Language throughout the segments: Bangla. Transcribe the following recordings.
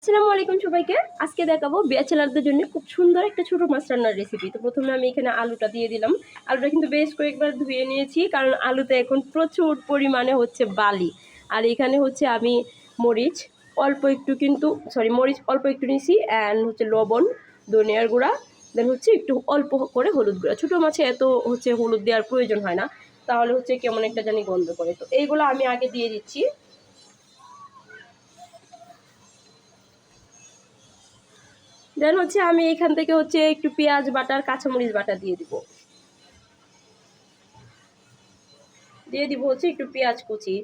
আসসালামু আলাইকুম সবাইকে। আজকে দেখাবো ব্যাচেলারদের জন্য খুব সুন্দর একটা ছোটো মাছ রান্নার রেসিপি। তো প্রথমে আমি এখানে আলুটা দিয়ে দিলাম। আলুটা কিন্তু বেশ কয়েকবার ধুয়ে নিয়েছি, কারণ আলুতে এখন প্রচুর পরিমাণে হচ্ছে বালি। আর এখানে হচ্ছে আমি মরিচ অল্প একটু মরিচ অল্প একটু নিয়েছি, অ্যান্ড হচ্ছে লবণ, ধনিয়ার গুঁড়া, দেন হচ্ছে একটু অল্প করে হলুদ গুঁড়া। ছোটো মাছে এত হচ্ছে হলুদ দেওয়ার প্রয়োজন হয় না, তাহলে হচ্ছে কেমন একটা জানি গন্ধ করে। তো এইগুলো আমি আগে দিয়ে দিচ্ছি। দেন হচ্ছে আমি এখান থেকে হচ্ছে একটু পেঁয়াজ বাটার, কাঁচামরিচ বাটা দিয়ে দিব হচ্ছে একটু পেঁয়াজ কুচি।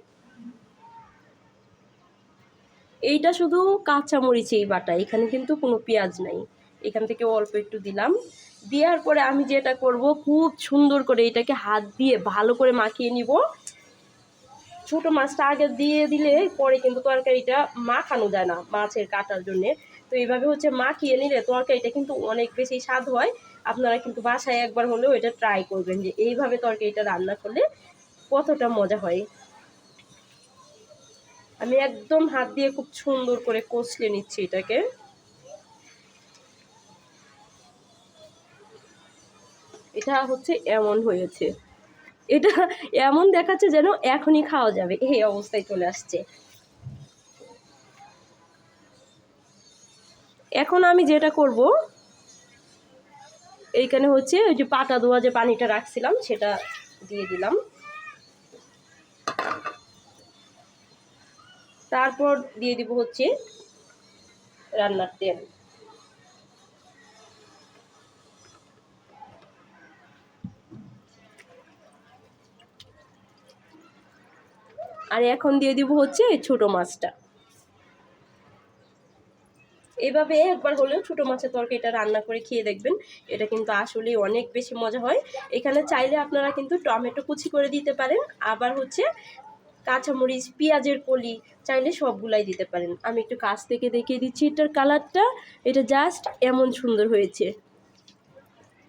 এইটা শুধু কাঁচামরিচেই বাটা, এখানে কিন্তু কোনো পেঁয়াজ নাই। এখান থেকে অল্প একটু দিলাম। দেওয়ার পরে আমি যেটা করব, খুব সুন্দর করে এটাকে হাত দিয়ে ভালো করে মাখিয়ে নিব। ছোটো মাছটা আগে দিয়ে দিলে পরে কিন্তু তরকারিটা মাখানো যায় না মাছের কাটার জন্যে। তো এইভাবে হচ্ছে মাখিয়ে নিলে তরকারিটা কিন্তু অনেক বেশি স্বাদ হয়। আপনারা কিন্তু বাসায় একবার হলেও এটা ট্রাই করবেন, যে এইভাবে তরকারিটা রান্না করলে কতটা মজা হয়। আমি একদম হাত দিয়ে খুব সুন্দর করে কষলে নিচ্ছি এটাকে। এটা হচ্ছে এমন হয়েছে, এটা এমন দেখাচ্ছে যেন এখনই খাওয়া যাবে, এই অবস্থায় চলে আসছে। এখন আমি যেটা করব, এইখানে হচ্ছে ওই যে পাটা ধোয়া যে পানিটা রাখছিলাম সেটা দিয়ে দিলাম। তারপর দিয়ে দিব হচ্ছে রান্নার তেল। আর এখন দিয়ে দিব হচ্ছে ছোটো মাছটা। এভাবে একবার হলেও ছোটো মাছের তরকারিটা রান্না করে খেয়ে দেখবেন, এটা কিন্তু আসলেই অনেক বেশি মজা হয়। এখানে চাইলে আপনারা কিন্তু টমেটো কুচি করে দিতে পারেন, আবার হচ্ছে কাঁচামরিচ, পেঁয়াজের কলি চাইলে সবগুলাই দিতে পারেন। আমি একটু কাছ থেকে দেখিয়ে দিচ্ছি এটার কালারটা, এটা জাস্ট এমন সুন্দর হয়েছে।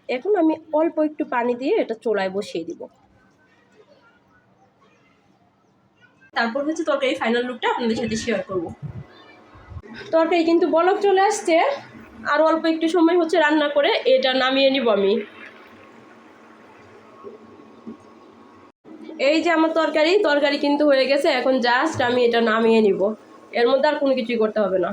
এখন আমি অল্প একটু পানি দিয়ে এটা চুলায় বসিয়ে দিব। তারপর হচ্ছে তরকারি ফাইনাল লুকটা আপনাদের সাথে শেয়ার করব। তরকারি কিন্তু বলক চলে আসছে, আর অল্প একটু সময় হচ্ছে রান্না করে এটা নামিয়ে নিব আমি। এই যে আমার তরকারি কিন্তু হয়ে গেছে, এখন জাস্ট আমি এটা নামিয়ে নিব। এর মধ্যে আর কোনো কিছুই করতে হবে না।